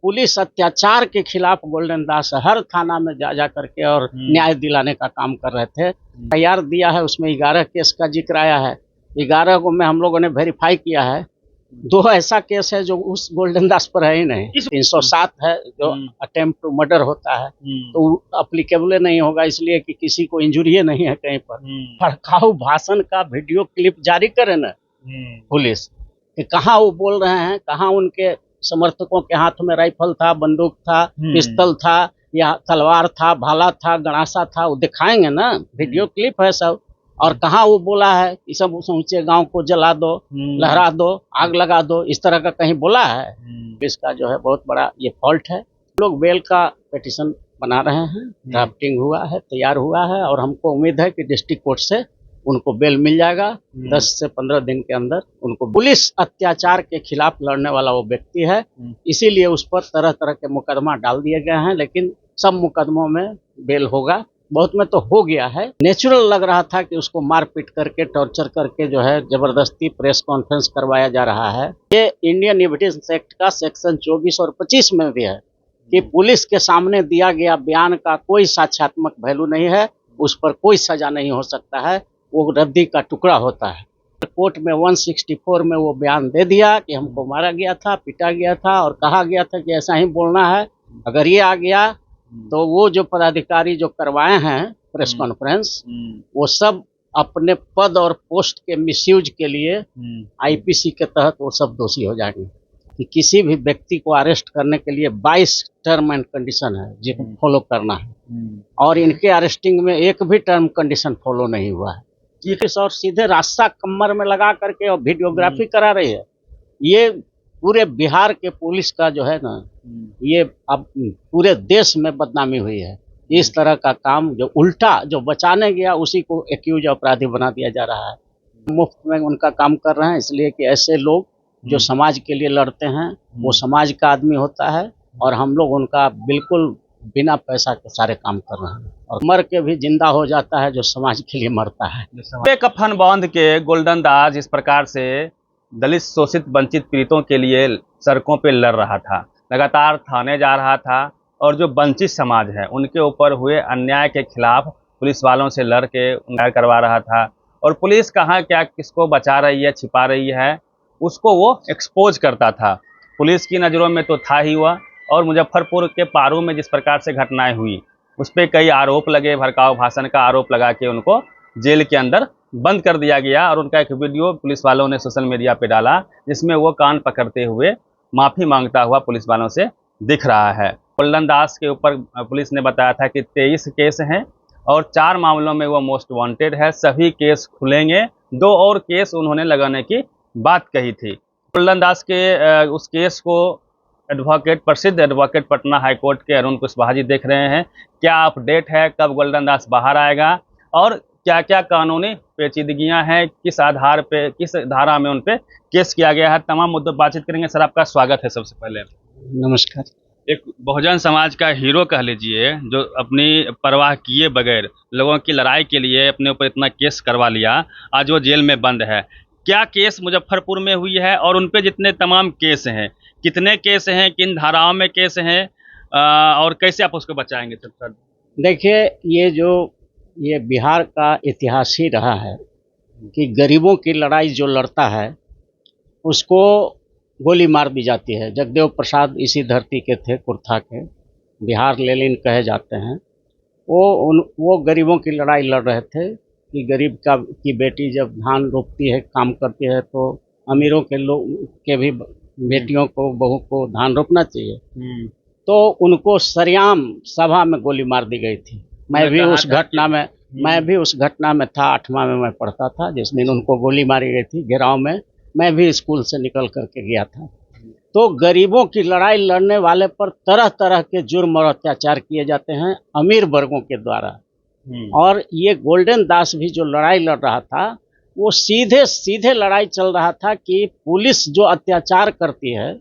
Police अत्याचार के खिलाफ गोल्डन दास हर थाना में जा जा करके और न्याय दिलाने का काम कर रहे थे। तैयार दिया है, उसमें 11 केस का जिक्र आया है। 11 को में हम लोगों ने वेरीफाई किया है। 2 ऐसा केस है जो उस गोल्डन दास पर है ही नहीं। 307 है जो अटेम्प्ट टू मर्डर होता है, तो अप्लीकेबल नहीं होगा, इसलिए कि किसी को इंजुरी नहीं है कहीं पर। भड़काऊ भाषण का वीडियो क्लिप जारी करे ना पुलिस, कि कहाँ वो बोल रहे हैं, कहाँ उनके समर्थकों के हाथ में राइफल था, बंदूक था, पिस्तल था, या तलवार था, भाला था, गणासा था, वो दिखाएंगे ना, वीडियो क्लिप है सब। और कहाँ वो बोला है कि सब ऊंचे गांव को जला दो, लहरा दो, आग लगा दो, इस तरह का कहीं बोला है? इसका जो है बहुत बड़ा ये फॉल्ट है। लोग बेल का पिटीशन बना रहे हैं, ड्राफ्टिंग हुआ है, तैयार हुआ है, और हमको उम्मीद है कि डिस्ट्रिक्ट कोर्ट से उनको बेल मिल जाएगा। 10 से 15 दिन के अंदर उनको। पुलिस अत्याचार के खिलाफ लड़ने वाला वो व्यक्ति है, इसीलिए उस पर तरह तरह के मुकदमा डाल दिए गए हैं, लेकिन सब मुकदमों में बेल होगा। बहुत में तो हो गया है। नेचुरल लग रहा था कि उसको मारपीट करके, टॉर्चर करके जो है जबरदस्ती प्रेस कॉन्फ्रेंस करवाया जा रहा है। ये इंडियन एविडेंस एक्ट का सेक्शन 24 और 25 में भी है कि पुलिस के सामने दिया गया बयान का कोई साक्ष्यात्मक वैल्यू नहीं है, उस पर कोई सजा नहीं हो सकता है, वो रद्दी का टुकड़ा होता है। कोर्ट में 164 में वो बयान दे दिया कि हमको मारा गया था, पीटा गया था, और कहा गया था कि ऐसा ही बोलना है। अगर ये आ गया तो वो जो पदाधिकारी जो करवाए हैं प्रेस कॉन्फ्रेंस, वो सब अपने पद और पोस्ट के मिसयूज के लिए आईपीसी के तहत वो सब दोषी हो जाएंगे। कि किसी भी व्यक्ति को अरेस्ट करने के लिए 22 टर्म एंड कंडीशन है जिनको फॉलो करना है, और इनके अरेस्टिंग में एक भी टर्म कंडीशन फॉलो नहीं हुआ है। और सीधे रास्ता कमर में लगा करके और वीडियोग्राफी करा रही है। ये पूरे बिहार के पुलिस का जो है ना, ये अब पूरे देश में बदनामी हुई है। इस तरह का काम जो उल्टा जो बचाने गया उसी को एक्यूज अपराधी बना दिया जा रहा है। मुफ्त में उनका काम कर रहे हैं, इसलिए कि ऐसे लोग जो समाज के लिए लड़ते हैं वो समाज का आदमी होता है, और हम लोग उनका बिल्कुल बिना पैसा के सारे काम कर रहे हैं, और मर के भी जिंदा हो जाता है जो समाज के लिए मरता है। कफन बांध के गोल्डन दास जिस प्रकार से दलित शोषित वंचित पीड़ितों के लिए सड़कों पे लड़ रहा था, लगातार थाने जा रहा था, और जो वंचित समाज है उनके ऊपर हुए अन्याय के खिलाफ पुलिस वालों से लड़ के न्याय करवा रहा था। और पुलिस कहाँ क्या किसको बचा रही है, छिपा रही है, उसको वो एक्सपोज करता था। पुलिस की नज़रों में तो था ही हुआ। और मुजफ्फरपुर के पारू में जिस प्रकार से घटनाएं हुई, उस पर कई आरोप लगे, भड़काऊ भाषण का आरोप लगा के उनको जेल के अंदर बंद कर दिया गया। और उनका एक वीडियो पुलिस वालों ने सोशल मीडिया पे डाला, जिसमें वो कान पकड़ते हुए माफ़ी मांगता हुआ पुलिस वालों से दिख रहा है। गोल्डन दास के ऊपर पुलिस ने बताया था कि 23 केस हैं, और 4 मामलों में वो मोस्ट वांटेड है। सभी केस खुलेंगे। 2 और केस उन्होंने लगाने की बात कही थी। गोल्डन दास के उस केस को प्रसिद्ध एडवोकेट पटना हाईकोर्ट के अरुण कुशवाहा जी देख रहे हैं। क्या अपडेट है, कब गोल्डन दास बाहर आएगा, और क्या क्या कानूनी पेचीदगियां हैं, किस आधार पे, किस धारा में उन पे केस किया गया है, तमाम मुद्दों पर बातचीत करेंगे। सर, आपका स्वागत है। सबसे पहले नमस्कार। एक बहुजन समाज का हीरो कह लीजिए, जो अपनी परवाह किए बगैर लोगों की लड़ाई के लिए अपने ऊपर इतना केस करवा लिया, आज वो जेल में बंद है। क्या केस मुजफ्फरपुर में हुई है, और उन पे जितने तमाम केस हैं, कितने केस हैं, किन धाराओं में केस हैं, और कैसे आप उसको बचाएंगे? सर देखिए, ये बिहार का इतिहास ही रहा है कि गरीबों की लड़ाई जो लड़ता है उसको गोली मार दी जाती है। जगदेव प्रसाद इसी धरती के थे, कुर्था के, बिहार लेनिन कहे जाते हैं। वो गरीबों की लड़ाई लड़ रहे थे कि गरीब की बेटी जब धान रोपती है, काम करती है, तो अमीरों के लोग के भी बेटियों को, बहू को धान रोपना चाहिए। तो उनको सरेआम सभा में गोली मार दी गई थी। मैं भी उस घटना में था। 8वां में मैं पढ़ता था जिस दिन उनको गोली मारी गई थी घेराव में। मैं भी स्कूल से निकल करके गया था। तो गरीबों की लड़ाई लड़ने वाले पर तरह तरह के जुर्म और अत्याचार किए जाते हैं अमीर वर्गों के द्वारा। और ये गोल्डन दास भी जो लड़ाई लड़ रहा था, वो सीधे सीधे लड़ाई चल रहा था कि पुलिस जो अत्याचार करती है,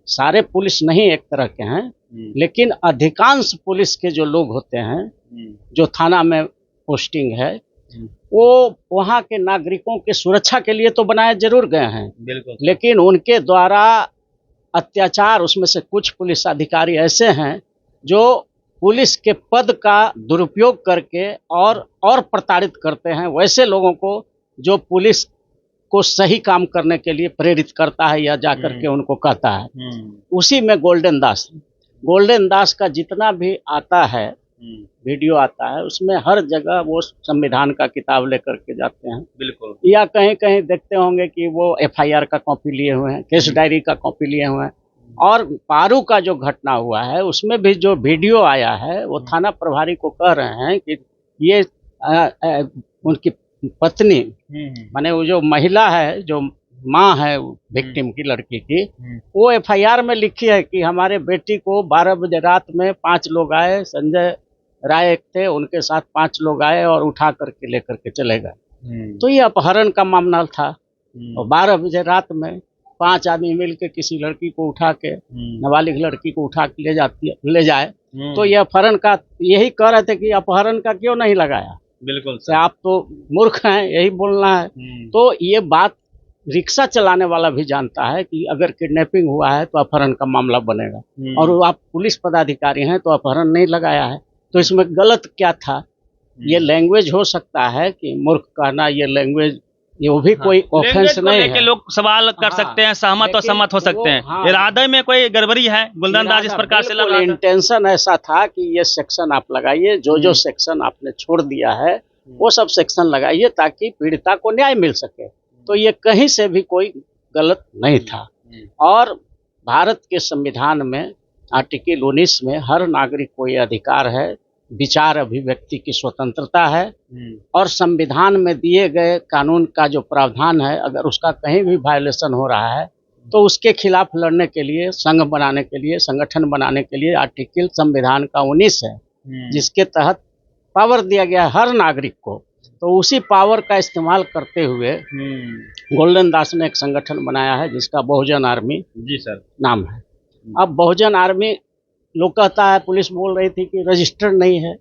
सारे पुलिस नहीं एक तरह के हैं, लेकिन अधिकांश पुलिस के जो लोग होते हैं, जो थाना में पोस्टिंग है, वो वहाँ के नागरिकों की सुरक्षा के लिए तो बनाए जरूर गए हैं, लेकिन उनके द्वारा अत्याचार, उसमें से कुछ पुलिस अधिकारी ऐसे हैं जो पुलिस के पद का दुरुपयोग करके और प्रताड़ित करते हैं वैसे लोगों को, जो पुलिस को सही काम करने के लिए प्रेरित करता है या जाकर के उनको कहता है। उसी में गोल्डन दास का जितना भी आता है वीडियो आता है, उसमें हर जगह वो संविधान का किताब लेकर के जाते हैं। बिल्कुल। या कहीं कहीं देखते होंगे कि वो FIR का कॉपी लिए हुए हैं, केस डायरी का कॉपी लिए हुए हैं। और पारू का जो घटना हुआ है उसमें भी जो वीडियो आया है, वो थाना प्रभारी को कह रहे हैं कि ये उनकी पत्नी, माने वो जो महिला है, जो माँ है विक्टिम की, लड़की की, वो FIR में लिखी है कि हमारे बेटी को 12 बजे रात में 5 लोग आए, संजय राय एक थे, उनके साथ 5 लोग आए और उठा करके लेकर के चले गए। तो ये अपहरण का मामला था। और 12 बजे रात में 5 आदमी मिल के किसी लड़की को उठा के, नाबालिग लड़की को उठा के ले जाए, तो ये अपहरण का, यही कह रहे थे कि अपहरण का क्यों नहीं लगाया। बिल्कुल से आप तो मूर्ख हैं, यही बोलना है। तो ये बात रिक्शा चलाने वाला भी जानता है कि अगर किडनैपिंग हुआ है तो अपहरण का मामला बनेगा, और वो आप पुलिस पदाधिकारी हैं तो अपहरण नहीं लगाया है, तो इसमें गलत क्या था। ये लैंग्वेज हो सकता है कि मूर्ख कहना, ये लैंग्वेज, ये वो भी कोई ऑफेंस नहीं है। लोग सवाल कर सकते हैं, सहमत और असहमत हो सकते हैं। इरादे में कोई गड़बड़ी है, गुलशन दास इस प्रकार से लग रहा था। इंटेंशन ऐसा था कि ये सेक्शन आप लगाइए, जो सेक्शन आपने छोड़ दिया है वो सब सेक्शन लगाइए ताकि पीड़िता को न्याय मिल सके। तो ये कहीं से भी कोई गलत नहीं था। और भारत के संविधान में आर्टिकल 19 में हर नागरिक को ये अधिकार है, विचार अभिव्यक्ति की स्वतंत्रता है, और संविधान में दिए गए कानून का जो प्रावधान है, अगर उसका कहीं भी वायलेशन हो रहा है तो उसके खिलाफ लड़ने के लिए, संघ बनाने के लिए, संगठन बनाने के लिए आर्टिकल संविधान का 19 है, जिसके तहत पावर दिया गया हर नागरिक को। तो उसी पावर का इस्तेमाल करते हुए गोल्डन दास ने एक संगठन बनाया है जिसका बहुजन आर्मी नाम है। अब बहुजन आर्मी लोग कहता है, पुलिस बोल रही थी कि रजिस्टर्ड नहीं है,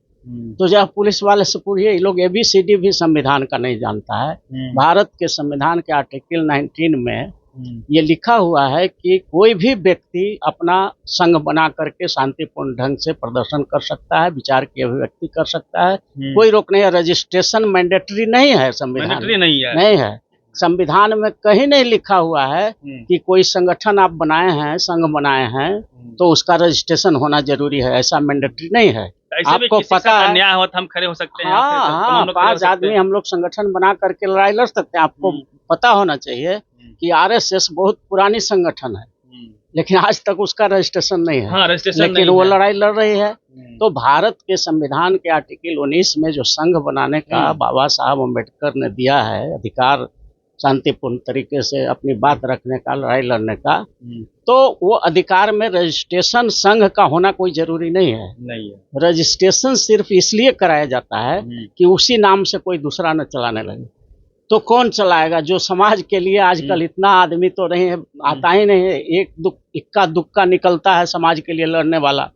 तो जब पुलिस वाले से पूछिए, ये लोग ABCD भी संविधान का नहीं जानता है। भारत के संविधान के आर्टिकल 19 में ये लिखा हुआ है कि कोई भी व्यक्ति अपना संघ बना करके शांतिपूर्ण ढंग से प्रदर्शन कर सकता है, विचार की अभिव्यक्ति कर सकता है, कोई रोक नहीं है। रजिस्ट्रेशन मैंडेटरी नहीं है संविधान में, नहीं है। संविधान में कहीं नहीं लिखा हुआ है कि कोई संगठन आप बनाए हैं, संघ बनाए हैं, तो उसका रजिस्ट्रेशन होना जरूरी है, ऐसा मैंडेटरी नहीं है। आपको पता है, अन्याय हो तो हम खड़े हो सकते हैं। हाँ, 5 आदमी हम लोग संगठन बना करके लड़ाई लड़ सकते हैं। आपको पता होना चाहिए कि RSS बहुत पुरानी संगठन है, लेकिन आज तक उसका रजिस्ट्रेशन नहीं है। लेकिन वो लड़ाई लड़ रही है। तो भारत के संविधान के आर्टिकल 19 में जो संघ बनाने का बाबा साहब अम्बेडकर ने दिया है अधिकार, शांतिपूर्ण तरीके से अपनी बात रखने का, लड़ाई लड़ने का, तो वो अधिकार में रजिस्ट्रेशन संघ का होना कोई जरूरी नहीं है। रजिस्ट्रेशन सिर्फ इसलिए कराया जाता है कि उसी नाम से कोई दूसरा न चलाने लगे। तो कौन चलाएगा? जो समाज के लिए आजकल इतना आदमी तो नहीं है, आता ही नहीं है, इक्का दुक्का निकलता है समाज के लिए लड़ने वाला।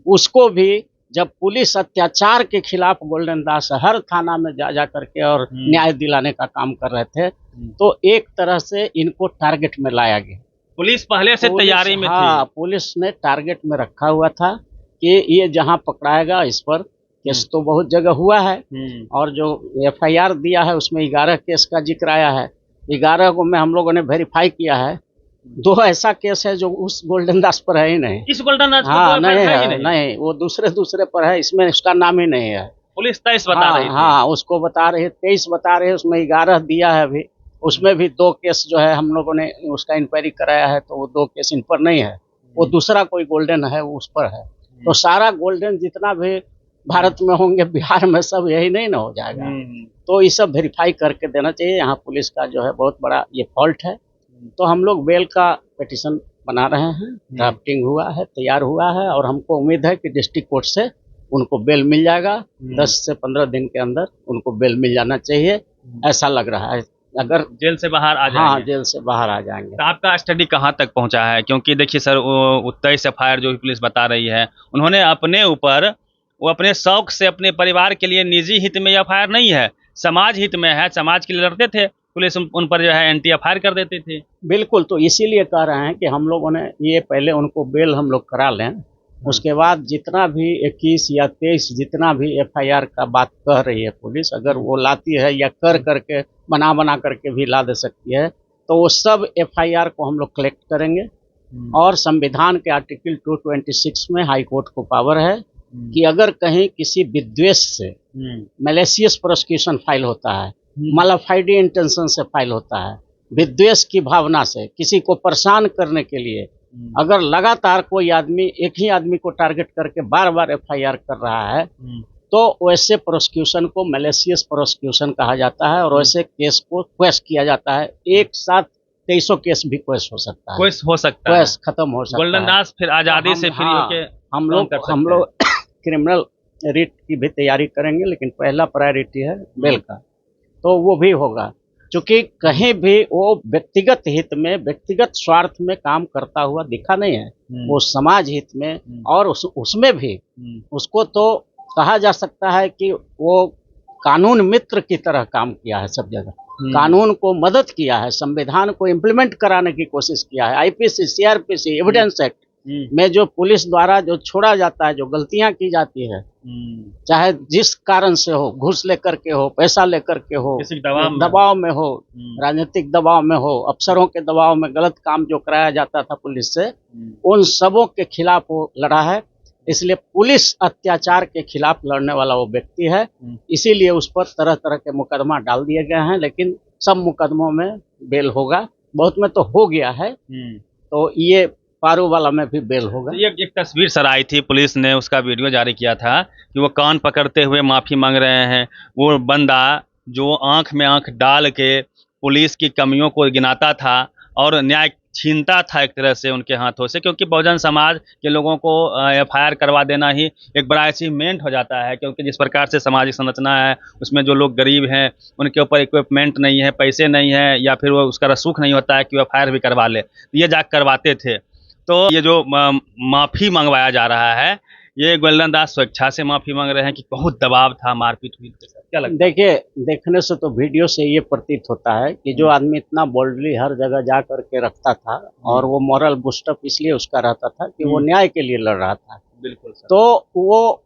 उसको भी जब पुलिस अत्याचार के खिलाफ गोल्डन दास हर थाना में जा करके और न्याय दिलाने का काम कर रहे थे, तो एक तरह से इनको टारगेट में लाया गया। पुलिस पहले से तैयारी में थी। पुलिस ने टारगेट में रखा हुआ था कि ये जहां पकड़ाएगा, इस पर केस तो बहुत जगह हुआ है, और जो FIR दिया है उसमें 11 केस का जिक्र आया है। 11 को में हम लोगों ने वेरीफाई किया है। 2 ऐसा केस है जो उस गोल्डन दास पर है ही नहीं। इस गोल्डन दास नहीं, वो दूसरे पर है, इसमें उसका नाम ही नहीं है। पुलिस 23 बता रही थी। हाँ, उसको बता रहे 23 बता रहे, उसमें 11 दिया है अभी। उसमें भी 2 केस जो है हम लोगों ने उसका इंक्वायरी कराया है, तो वो 2 केस इन पर नहीं है, वो दूसरा कोई गोल्डन है वो उस पर है। तो सारा गोल्डन जितना भी भारत में होंगे, बिहार में सब यही नहीं ना हो जाएगा। तो ये सब वेरीफाई करके देना चाहिए। यहाँ पुलिस का जो है बहुत बड़ा ये फॉल्ट है। तो हम लोग बेल का पिटीशन बना रहे हैं, ड्राफ्टिंग हुआ है, तैयार हुआ है, और हमको उम्मीद है कि डिस्ट्रिक्ट कोर्ट से उनको बेल मिल जाएगा। 10 से 15 दिन के अंदर उनको बेल मिल जाना चाहिए, ऐसा लग रहा है। अगर जेल से बाहर आ जाएंगे। हाँ, जेल से बाहर आ जाएंगे। तो आपका स्टडी कहाँ तक पहुँचा है? क्योंकि देखिए सर, 23 FIR जो पुलिस बता रही है, उन्होंने अपने ऊपर, वो अपने शौक से, अपने परिवार के लिए, निजी हित में FIR नहीं है, समाज हित में है, समाज के लिए लड़ते थे। पुलिस उन पर जो है NTFI कर देती थी। बिल्कुल, तो इसीलिए कह रहे हैं कि हम लोगों ने ये पहले उनको बेल हम लोग करा लें, उसके बाद जितना भी 21 या 23 जितना भी FIR का बात कह रही है पुलिस, अगर वो लाती है या करके बना करके भी ला दे सकती है, तो वो सब FIR को हम लोग कलेक्ट करेंगे। और संविधान के आर्टिकल 226 में हाई कोर्ट को पावर है कि अगर कहीं किसी विद्वेष से मैलिशियस प्रोसिक्यूशन फाइल होता है, मालाफाइडी इंटेंशन से फाइल होता है, विद्वेष की भावना से किसी को परेशान करने के लिए अगर लगातार कोई आदमी एक ही आदमी को टारगेट करके बार बार FIR कर रहा है, तो वैसे प्रोसिक्यूशन को मैलिशियस प्रोसिक्यूशन कहा जाता है और वैसे केस को क्वेश किया जाता है। एक साथ 2300 केस भी क्वेश हो सकता है, क्वेश हो सकता है, क्वेश खत्म हो सकता है। गोल्डन दास फिर आज़ादी से फ्री होके हम लोग क्रिमिनल रिट की भी तैयारी करेंगे, लेकिन पहला प्रायोरिटी है बेल का, तो वो भी होगा। क्योंकि कहीं भी वो व्यक्तिगत हित में, व्यक्तिगत स्वार्थ में काम करता हुआ दिखा नहीं है, वो समाज हित में और उसमें भी उसको तो कहा जा सकता है कि वो कानून मित्र की तरह काम किया है, सब जगह कानून को मदद किया है, संविधान को इम्प्लीमेंट कराने की कोशिश किया है। IPC, CRPC, एविडेंस एक्ट में जो पुलिस द्वारा जो छोड़ा जाता है, जो गलतियां की जाती है, चाहे जिस कारण से हो, घूस लेकर के हो, पैसा लेकर के हो, दबाव में हो, राजनीतिक दबाव में हो, अफसरों के दबाव में गलत काम जो कराया जाता था पुलिस से, उन सबों के खिलाफ वो लड़ा है। इसलिए पुलिस अत्याचार के खिलाफ लड़ने वाला वो व्यक्ति है, इसीलिए उस पर तरह तरह के मुकदमा डाल दिए गए हैं, लेकिन सब मुकदमों में बेल होगा, बहुत में तो हो गया है, तो ये पारू वाला में भी बेल होगा। एक तस्वीर सर आई थी, पुलिस ने उसका वीडियो जारी किया था कि वो कान पकड़ते हुए माफी मांग रहे हैं। वो बंदा जो आंख में आंख डाल के पुलिस की कमियों को गिनाता था और न्याय छीनता था एक तरह से उनके हाथों से, क्योंकि बहुजन समाज के लोगों को FIR करवा देना ही एक बड़ा अचीवमेंट हो जाता है, क्योंकि जिस प्रकार से सामाजिक संरचना है उसमें जो लोग गरीब हैं, उनके ऊपर इक्विपमेंट नहीं है, पैसे नहीं है, या फिर वो उसका रसूख नहीं होता है कि वो FIR भी करवा ले, ये जाकर करवाते थे। तो ये जो माफ़ी मंगवाया जा रहा है, ये गोल्डन दास स्वेच्छा से माफ़ी मांग रहे हैं कि बहुत दबाव था, मारपीट हुई? क्या लगता है? देखिए, देखने से तो वीडियो से ये प्रतीत होता है कि जो आदमी इतना बोल्डली हर जगह जा करके रखता था और वो मॉरल बूस्टअप इसलिए उसका रहता था कि वो न्याय के लिए लड़ रहा था। बिल्कुल सर। तो वो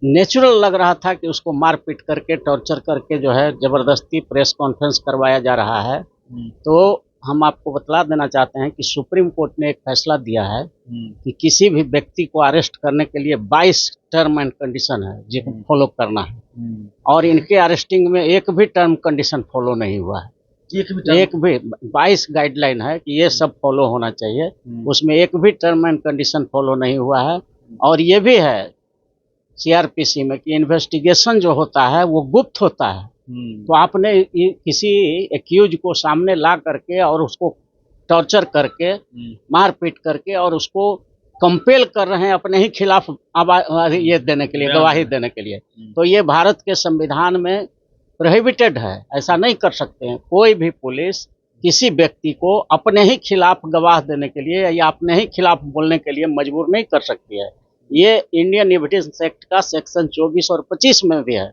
नेचुरल लग रहा था कि उसको मारपीट करके, टॉर्चर करके जो है जबरदस्ती प्रेस कॉन्फ्रेंस करवाया जा रहा है। तो हम आपको बतला देना चाहते हैं कि सुप्रीम कोर्ट ने एक फैसला दिया है कि किसी भी व्यक्ति को अरेस्ट करने के लिए 22 टर्म एंड कंडीशन है जिनको फॉलो करना है, और इनके अरेस्टिंग में एक भी टर्म कंडीशन फॉलो नहीं हुआ है। एक भी 22 गाइडलाइन है कि ये सब फॉलो होना चाहिए, उसमें एक भी टर्म एंड कंडीशन फॉलो नहीं हुआ है। और ये भी है CRPC में कि इन्वेस्टिगेशन जो होता है वो गुप्त होता है। तो आपने किसी एक्यूज को सामने ला करके और उसको टॉर्चर करके, मारपीट करके और उसको कंपेल कर रहे हैं अपने ही खिलाफ ये देने के लिए, गवाही देने के लिए, तो ये भारत के संविधान में प्रोहिबिटेड है, ऐसा नहीं कर सकते हैं। कोई भी पुलिस किसी व्यक्ति को अपने ही खिलाफ गवाह देने के लिए या अपने ही खिलाफ बोलने के लिए मजबूर नहीं कर सकती है। ये इंडियन एविडेंस एक्ट का सेक्शन 24 और 25 में भी है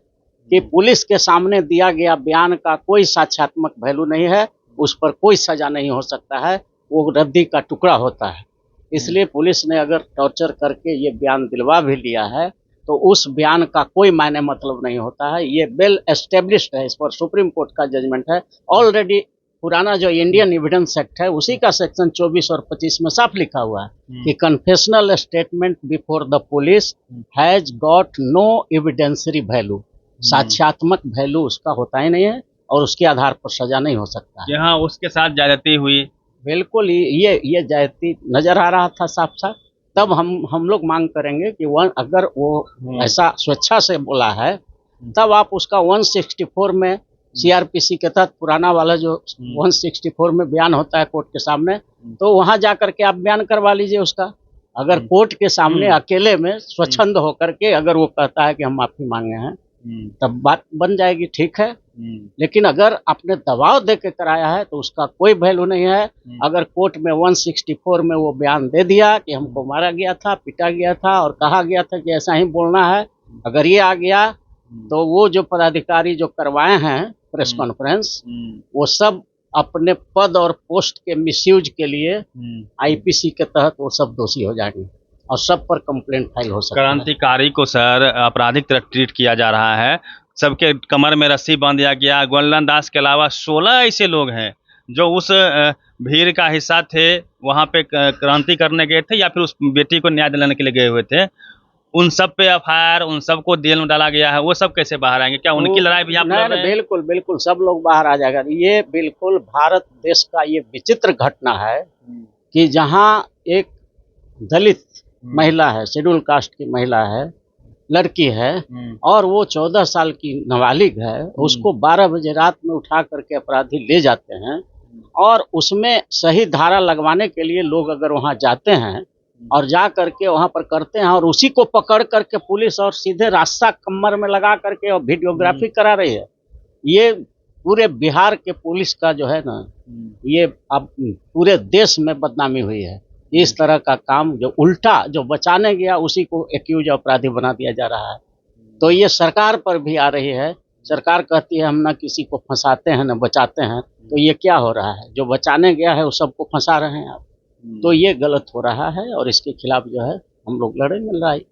कि पुलिस के सामने दिया गया बयान का कोई साक्ष्यात्मक वैल्यू नहीं है, उस पर कोई सजा नहीं हो सकता है, वो रद्दी का टुकड़ा होता है। इसलिए पुलिस ने अगर टॉर्चर करके ये बयान दिलवा भी लिया है तो उस बयान का कोई मायने मतलब नहीं होता है। ये वेल एस्टेब्लिश्ड है, इस पर सुप्रीम कोर्ट का जजमेंट है ऑलरेडी। पुराना जो इंडियन एविडेंस एक्ट है उसी का सेक्शन 24 और 25 में साफ लिखा हुआ है कि confessional statement before the police has got no evidentiary value, साक्ष्यात्मक वैल्यू उसका होता ही नहीं है और उसके आधार पर सजा नहीं हो सकता। यहाँ उसके साथ ज्यादती हुई, बिल्कुल ये ज्यादती नजर आ रहा था साफ साफ। तब हम लोग मांग करेंगे कि अगर वो ऐसा स्वेच्छा से बोला है तब आप उसका 164 में CRPC के तहत पुराना वाला जो 164 में बयान होता है कोर्ट के सामने, तो वहां जाकर के आप बयान करवा लीजिए उसका। अगर कोर्ट के सामने अकेले में स्वच्छंद होकर के अगर वो कहता है कि हम माफी मांगे हैं तब बात बन जाएगी, ठीक है। लेकिन अगर आपने दबाव दे के कराया है तो उसका कोई वैल्यू नहीं है। अगर कोर्ट में 164 में वो बयान दे दिया कि हमको मारा गया था, पीटा गया था और कहा गया था कि ऐसा ही बोलना है, अगर ये आ गया तो वो जो पदाधिकारी जो करवाए हैं प्रेस कॉन्फ्रेंस, वो सब अपने पद और पोस्ट के मिसयूज के लिए आईपीसी के तहत वो सब दोषी हो जाएंगे और सब पर कंप्लेंट फाइल हो सकता है। क्रांतिकारी को सर आपराधिक तरह ट्रीट किया जा रहा है, सबके कमर में रस्सी बांध दिया गया। गोलंदाज दास के अलावा 16 ऐसे लोग हैं जो उस भीड़ का हिस्सा थे, वहाँ पे क्रांति करने गए थे या फिर उस बेटी को न्याय दिलाने के लिए गए हुए थे। उन सब पे एफआईआर, उन सबको जेल में डाला गया है, वो सब कैसे बाहर आएंगे? क्या उनकी लड़ाई भी आप लड़ रहे हैं? बिल्कुल बिल्कुल सब लोग बाहर आ जाएगा। ये बिल्कुल भारत देश का ये विचित्र घटना है कि जहाँ एक दलित महिला है, शेड्यूल कास्ट की महिला है, लड़की है, और वो 14 साल की नाबालिग है, उसको 12 बजे रात में उठा करके अपराधी ले जाते हैं और उसमें सही धारा लगवाने के लिए लोग अगर वहाँ जाते हैं और जा करके वहाँ पर करते हैं और उसी को पकड़ करके पुलिस और सीधे रास्ता कमर में लगा करके और वीडियोग्राफी करा रही है। ये पूरे बिहार के पुलिस का जो है ना, ये अब पूरे देश में बदनामी हुई है। इस तरह का काम जो उल्टा जो बचाने गया उसी को एक्यूज अपराधी बना दिया जा रहा है। तो ये सरकार पर भी आ रही है। सरकार कहती है हम ना किसी को फंसाते हैं ना बचाते हैं, तो ये क्या हो रहा है? जो बचाने गया है वो सबको फंसा रहे हैं आप। तो ये गलत हो रहा है और इसके खिलाफ जो है हम लोग लड़ेंगे लड़ाई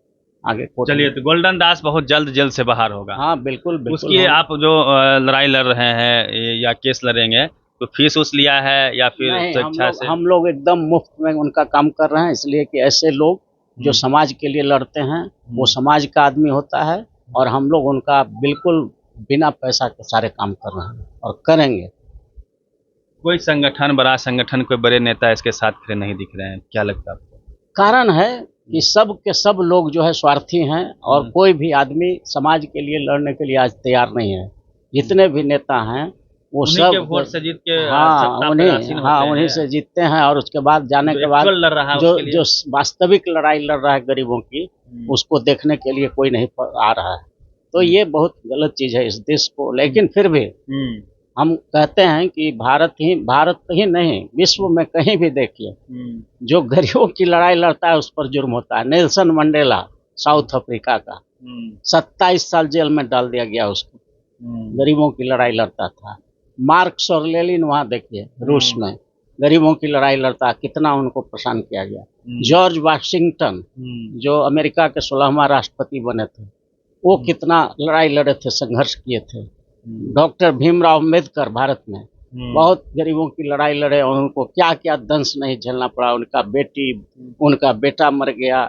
आगे। चलिए, तो गोल्डन दास बहुत जल्द जेल से बाहर होगा। हाँ बिल्कुल बिल्कुल। उसकी आप जो लड़ाई लड़ रहे हैं या केस लड़ेंगे, तो फीस उस लिया है या फिर स्वेच्छा से? हम लोग एकदम मुफ्त में उनका काम कर रहे हैं, इसलिए कि ऐसे लोग जो समाज के लिए लड़ते हैं वो समाज का आदमी होता है और हम लोग उनका बिल्कुल बिना पैसा के सारे काम कर रहे हैं और करेंगे। कोई संगठन, बड़ा संगठन, कोई बड़े नेता इसके साथ खड़े नहीं दिख रहे हैं, क्या लगता है आपको? कारण है कि सब के सब लोग जो है स्वार्थी हैं और कोई भी आदमी समाज के लिए लड़ने के लिए आज तैयार नहीं है। जितने भी नेता हैं वो सब वोट से जीत के उन्हीं से जीतते हैं और उसके बाद जाने के बाद जो वास्तविक लड़ाई लड़ रहा है गरीबों की, उसको देखने के लिए कोई नहीं आ रहा है। तो ये बहुत गलत चीज है इस देश को। लेकिन फिर भी हम कहते हैं कि भारत ही नहीं, विश्व में कहीं भी देखिए जो गरीबों की लड़ाई लड़ता है उस पर जुर्म होता है। नेल्सन मंडेला साउथ अफ्रीका का 27 साल जेल में डाल दिया गया उसको, गरीबों की लड़ाई लड़ता था। मार्क्स और लेनिन वहाँ देखिए रूस में गरीबों की लड़ाई लड़ता, कितना उनको परेशान किया गया। जॉर्ज वाशिंगटन जो अमेरिका के 16वां राष्ट्रपति बने थे, वो कितना लड़ाई लड़े थे, संघर्ष किए थे। डॉक्टर भीमराव अम्बेडकर भारत में बहुत गरीबों की लड़ाई लड़े और उनको क्या क्या दंश नहीं झेलना पड़ा। उनका बेटा मर गया,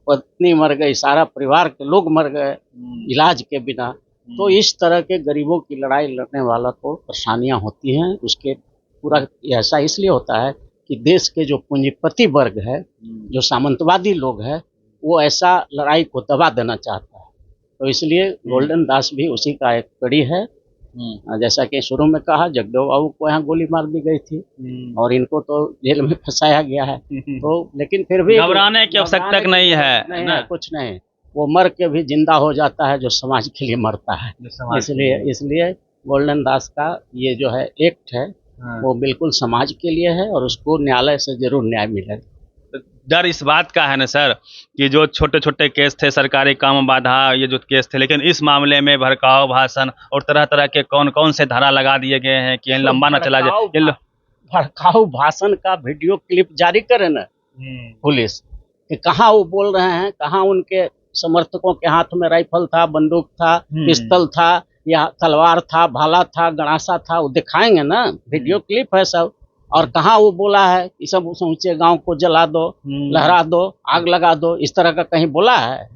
पत्नी मर गई, सारा परिवार के लोग मर गए इलाज के बिना। तो इस तरह के गरीबों की लड़ाई लड़ने वाला को परेशानियां होती हैं। उसके पूरा ऐसा इसलिए होता है कि देश के जो पूंजीपति वर्ग है, जो सामंतवादी लोग हैं, वो ऐसा लड़ाई को दबा देना चाहता है। तो इसलिए गोल्डन दास भी उसी का एक कड़ी है। जैसा कि शुरू में कहा, जगदेव बाबू को यहाँ गोली मार दी गई थी और इनको तो जेल में फंसाया गया है। तो लेकिन फिर भी घबराने की आवश्यकता नहीं है, कुछ नहीं। वो मर के भी जिंदा हो जाता है जो समाज के लिए मरता है। इसलिए गोल्डन दास का ये जो है एक्ट है वो बिल्कुल समाज के लिए है और उसको न्यायालय से जरूर न्याय मिलेगा। डर इस बात का है ना सर कि जो छोटे छोटे केस थे, सरकारी काम बाधा, ये जो केस थे, लेकिन इस मामले में भड़काऊ भाषण और तरह तरह के कौन कौन से धारा लगा दिए गए हैं कि लंबा ना चला जाए। भड़काऊ भाषण का वीडियो क्लिप जारी करे ना पुलिस कि कहाँ वो बोल रहे हैं, कहाँ उनके समर्थकों के हाथ में राइफल था, बंदूक था, पिस्तौल था या तलवार था, भाला था, गणासा था, वो दिखाएंगे ना, वीडियो क्लिप है सब। और कहाँ वो बोला है कि सब समूचे गांव को जला दो, लहरा दो, आग लगा दो, इस तरह का कहीं बोला है?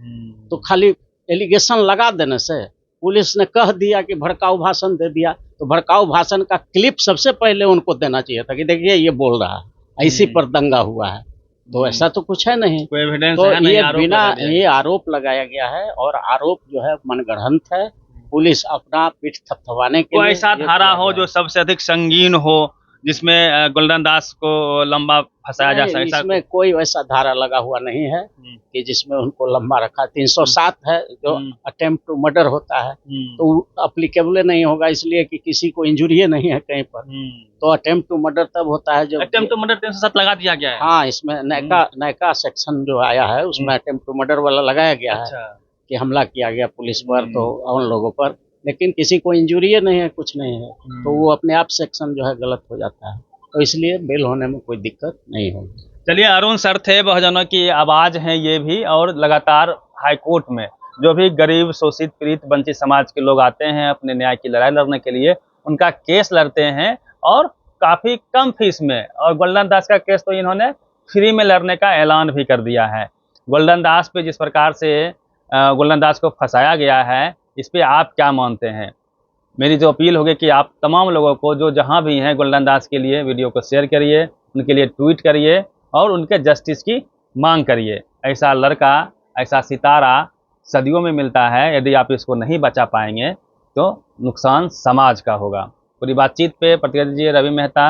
तो खाली एलिगेशन लगा देने से, पुलिस ने कह दिया कि भड़काऊ भाषण दे दिया, तो भड़काऊ भाषण का क्लिप सबसे पहले उनको देना चाहिए था कि देखिए ये बोल रहा है, इसी पर दंगा हुआ है। तो ऐसा तो कुछ है नहीं, कोई एविडेंस तो है नहीं, ये बिना ये आरोप लगाया गया है और आरोप जो है मनगढ़ंत है। पुलिस अपना पीठ थपथपाने के लिए ऐसा धारा हो जो सबसे अधिक संगीन हो, जिसमें गोल्डन दास को लंबा फंसाया जा सके। इसमें कोई वैसा धारा लगा हुआ नहीं है कि जिसमें उनको लंबा रखा। 307 है जो अटेम्प्ट टू मर्डर होता है, तो अप्लीकेबल नहीं होगा, इसलिए कि किसी को इंजुरी नहीं है कहीं पर। तो अटेम्प्ट टू मर्डर तब होता है जब अटेम्प्ट टू मर्डर 307 लगा दिया गया है। हाँ, इसमें नयका सेक्शन जो आया है उसमें अटेम्प्ट टू मर्डर वाला लगाया गया है कि हमला किया गया पुलिस पर तो उन लोगों पर। लेकिन किसी को इंजुरी नहीं है, कुछ नहीं है, तो वो अपने आप सेक्शन जो है गलत हो जाता है, तो इसलिए बेल होने में कोई दिक्कत नहीं होगी। चलिए, अरुण सर थे बहुजनों की आवाज हैं ये भी, और लगातार हाईकोर्ट में जो भी गरीब शोषित पीड़ित वंचित समाज के लोग आते हैं अपने न्याय की लड़ाई लड़ने के लिए, उनका केस लड़ते हैं और काफी कम फीस में। और गोल्डन दास का केस तो इन्होंने फ्री में लड़ने का ऐलान भी कर दिया है। गोल्डन दास पे जिस प्रकार से गोल्डन दास को फंसाया गया है, इस पे आप क्या मानते हैं? मेरी जो अपील होगी कि आप तमाम लोगों को जो जहां भी हैं गोल्डन दास के लिए वीडियो को शेयर करिए, उनके लिए ट्वीट करिए और उनके जस्टिस की मांग करिए। ऐसा लड़का, ऐसा सितारा सदियों में मिलता है, यदि आप इसको नहीं बचा पाएंगे तो नुकसान समाज का होगा। पूरी बातचीत पे प्रतिक्रिया दीजिए रवि मेहता।